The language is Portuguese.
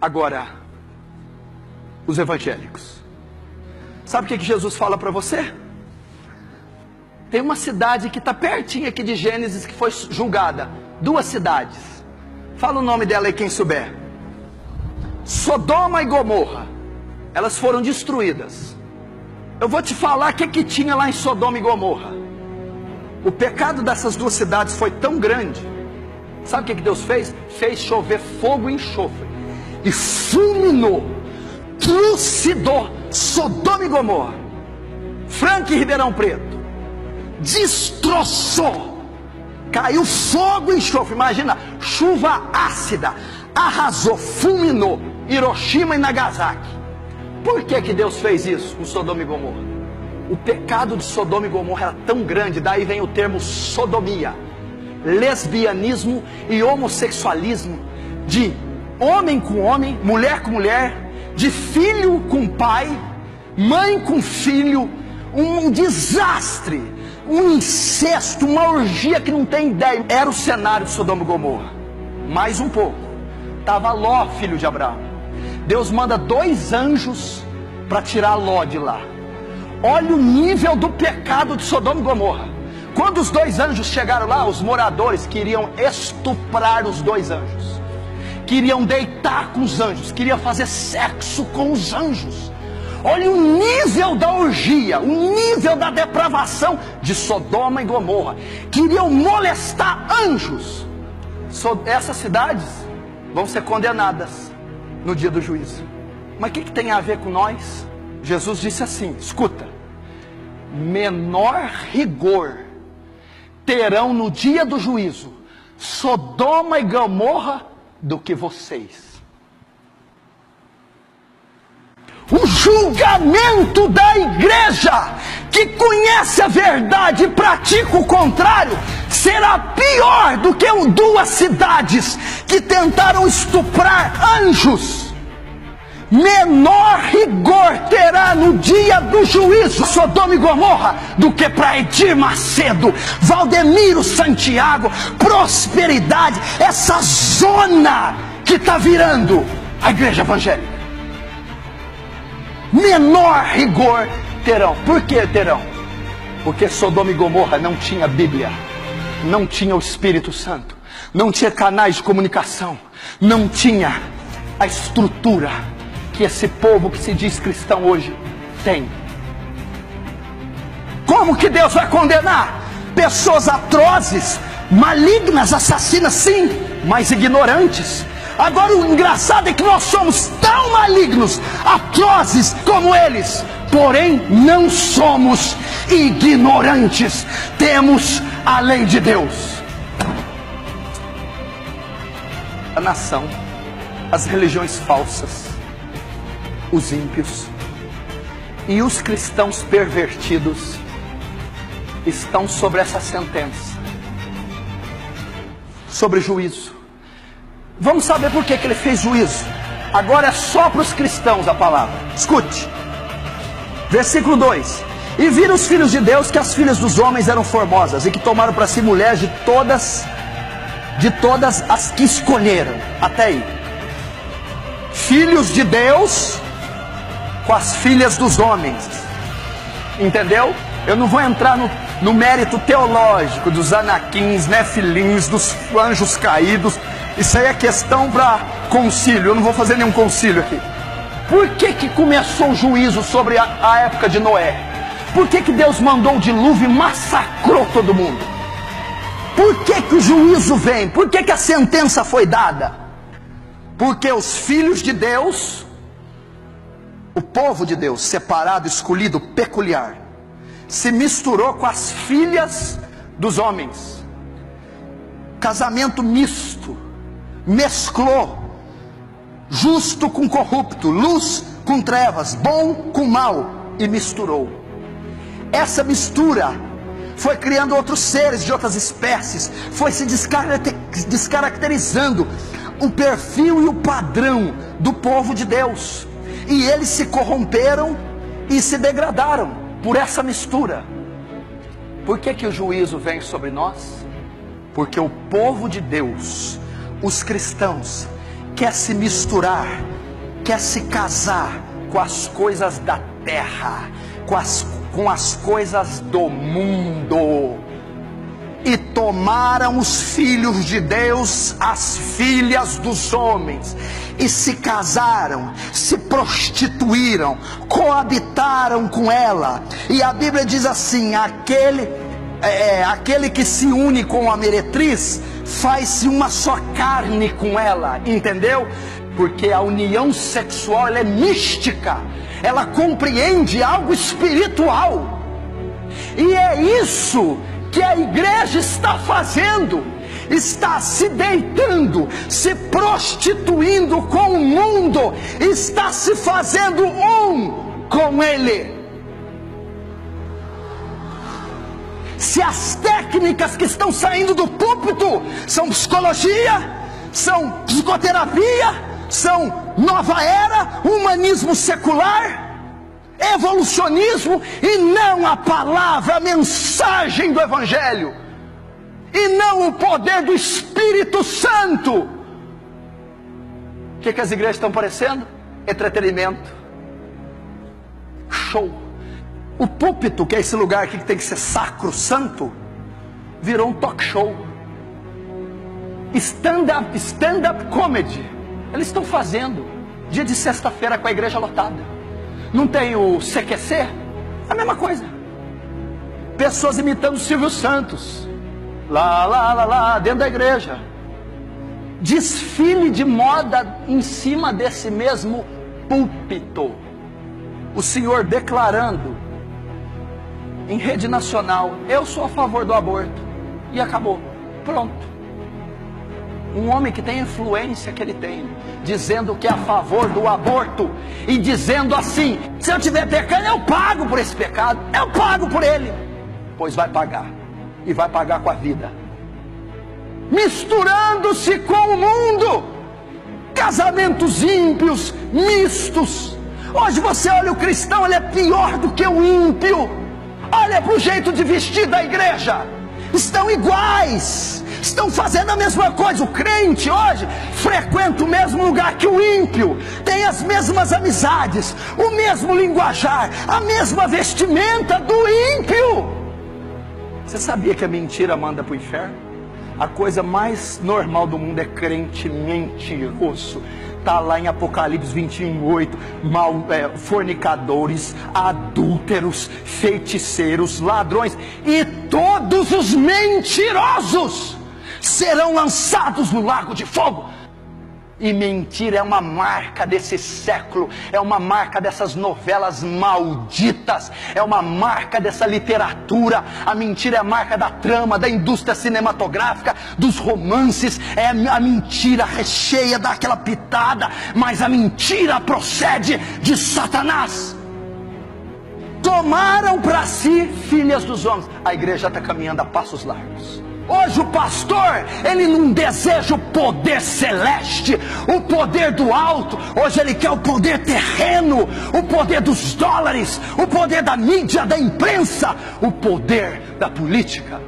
Agora, os evangélicos. Sabe o que Jesus fala para você? Tem uma cidade que está pertinho aqui de Gênesis que foi julgada. 2 cidades. Fala o nome dela aí quem souber. Sodoma e Gomorra. Elas foram destruídas. Eu vou te falar o que tinha lá em Sodoma e Gomorra. O pecado dessas 2 cidades foi tão grande. Sabe o que Deus fez? Fez chover fogo e enxofre. E fulminou, trucidou Sodoma e Gomorra. Franca e Ribeirão Preto. Destroçou. Caiu fogo e enxofre. Imagina, chuva ácida. Arrasou, fulminou Hiroshima e Nagasaki. Por que Deus fez isso com Sodoma e Gomorra? O pecado de Sodoma e Gomorra era tão grande. Daí vem o termo sodomia, lesbianismo e homossexualismo. De homem com homem, mulher com mulher, de filho com pai, mãe com filho. Um desastre, um incesto, uma orgia que não tem ideia. Era o cenário de Sodoma e Gomorra. Mais um pouco, estava Ló, filho de Abraão. Deus manda 2 anjos para tirar Ló de lá. Olha o nível do pecado de Sodoma e Gomorra. Quando os 2 anjos chegaram lá, os moradores queriam estuprar os 2 anjos, queriam deitar com os anjos, queriam fazer sexo com os anjos. Olha o nível da orgia, o nível da depravação de Sodoma e Gomorra. Queriam molestar anjos. Essas cidades vão ser condenadas no dia do juízo. Mas o que tem a ver com nós? Jesus disse assim, escuta: menor rigor terão no dia do juízo Sodoma e Gomorra do que vocês. O julgamento da igreja que conhece a verdade e pratica o contrário será pior do que 2 cidades que tentaram estuprar anjos. Menor rigor terá no dia do juízo Sodoma e Gomorra do que para Edir Macedo, Valdemiro Santiago, Prosperidade, essa zona que está virando a igreja evangélica. Menor rigor terão. Por que terão? Porque Sodoma e Gomorra não tinha Bíblia, não tinha o Espírito Santo, não tinha canais de comunicação, não tinha a estrutura que esse povo que se diz cristão hoje tem. Como que Deus vai condenar pessoas atrozes, malignas, assassinas, sim, mas ignorantes? Agora o engraçado é que nós somos tão malignos, atrozes como eles, porém não somos ignorantes. Temos a lei de Deus. A nação, as religiões falsas, os ímpios e os cristãos pervertidos estão sobre essa sentença, sobre juízo. Vamos saber por que ele fez juízo. Agora é só para os cristãos a palavra. Escute. Versículo 2. E viram os filhos de Deus que as filhas dos homens eram formosas, e que tomaram para si mulheres de todas as que escolheram. Até aí. Filhos de Deus com as filhas dos homens. Entendeu? Eu não vou entrar no mérito teológico dos anaquins, nefilins, dos anjos caídos. Isso aí é questão para concílio. Eu não vou fazer nenhum concílio aqui. Por que começou o juízo sobre a época de Noé? Por que Deus mandou o dilúvio e massacrou todo mundo? Por que o juízo vem? Por que a sentença foi dada? Porque os filhos de Deus, o povo de Deus, separado, escolhido, peculiar, se misturou com as filhas dos homens. Casamento misto. Mesclou justo com corrupto, luz com trevas, bom com mal, e misturou. Essa mistura foi criando outros seres de outras espécies, foi se descaracterizando o perfil e o padrão do povo de Deus, e eles se corromperam e se degradaram por essa mistura. Por que o juízo vem sobre nós? Porque o povo de Deus, os cristãos, quer se misturar quer se casar com as coisas da terra, com as coisas do mundo. E tomaram os filhos de Deus as filhas dos homens, e se casaram, se prostituíram, coabitaram com ela. E a Bíblia diz assim: aquele que se une com a meretriz, faz-se uma só carne com ela, entendeu? Porque a união sexual, ela é mística, ela compreende algo espiritual. E é isso que a igreja está fazendo, está se deitando, se prostituindo com o mundo, está se fazendo um com ele. Se as técnicas que estão saindo do púlpito são psicologia, são psicoterapia, são nova era, humanismo secular, evolucionismo, e não a palavra, a mensagem do Evangelho, e não o poder do Espírito Santo, o que as igrejas estão parecendo? Entretenimento, show. O púlpito, que é esse lugar aqui que tem que ser sacro, santo, virou um talk show. Stand-up comedy, eles estão fazendo dia de sexta-feira com a igreja lotada. Não tem o CQC? A mesma coisa. Pessoas imitando o Silvio Santos, lá, dentro da igreja. Desfile de moda em cima desse mesmo púlpito. O Senhor declarando em rede nacional: eu sou a favor do aborto. E acabou, pronto. Um homem que tem a influência que ele tem, dizendo que é a favor do aborto, e dizendo assim: se eu estiver pecando, eu pago por esse pecado, eu pago por ele. Pois vai pagar, e vai pagar com a vida, misturando-se com o mundo, casamentos ímpios, mistos. Hoje você olha o cristão, ele é pior do que o ímpio. Olha para o jeito de vestir da igreja, estão iguais, estão fazendo a mesma coisa. O crente hoje frequenta o mesmo lugar que o ímpio, tem as mesmas amizades, o mesmo linguajar, a mesma vestimenta do ímpio. Você sabia que a mentira manda para o inferno? A coisa mais normal do mundo é crente mentiroso. Está lá em Apocalipse 21:8, fornicadores, adúlteros, feiticeiros, ladrões e todos os mentirosos serão lançados no lago de fogo. E mentira é uma marca desse século, é uma marca dessas novelas malditas, é uma marca dessa literatura. A mentira é a marca da trama, da indústria cinematográfica, dos romances. É a mentira recheia daquela pitada, mas a mentira procede de Satanás. Tomaram para si filhas dos homens. A igreja está caminhando a passos largos. Hoje o pastor, ele não deseja o poder celeste, o poder do alto. Hoje ele quer o poder terreno, o poder dos dólares, o poder da mídia, da imprensa, o poder da política.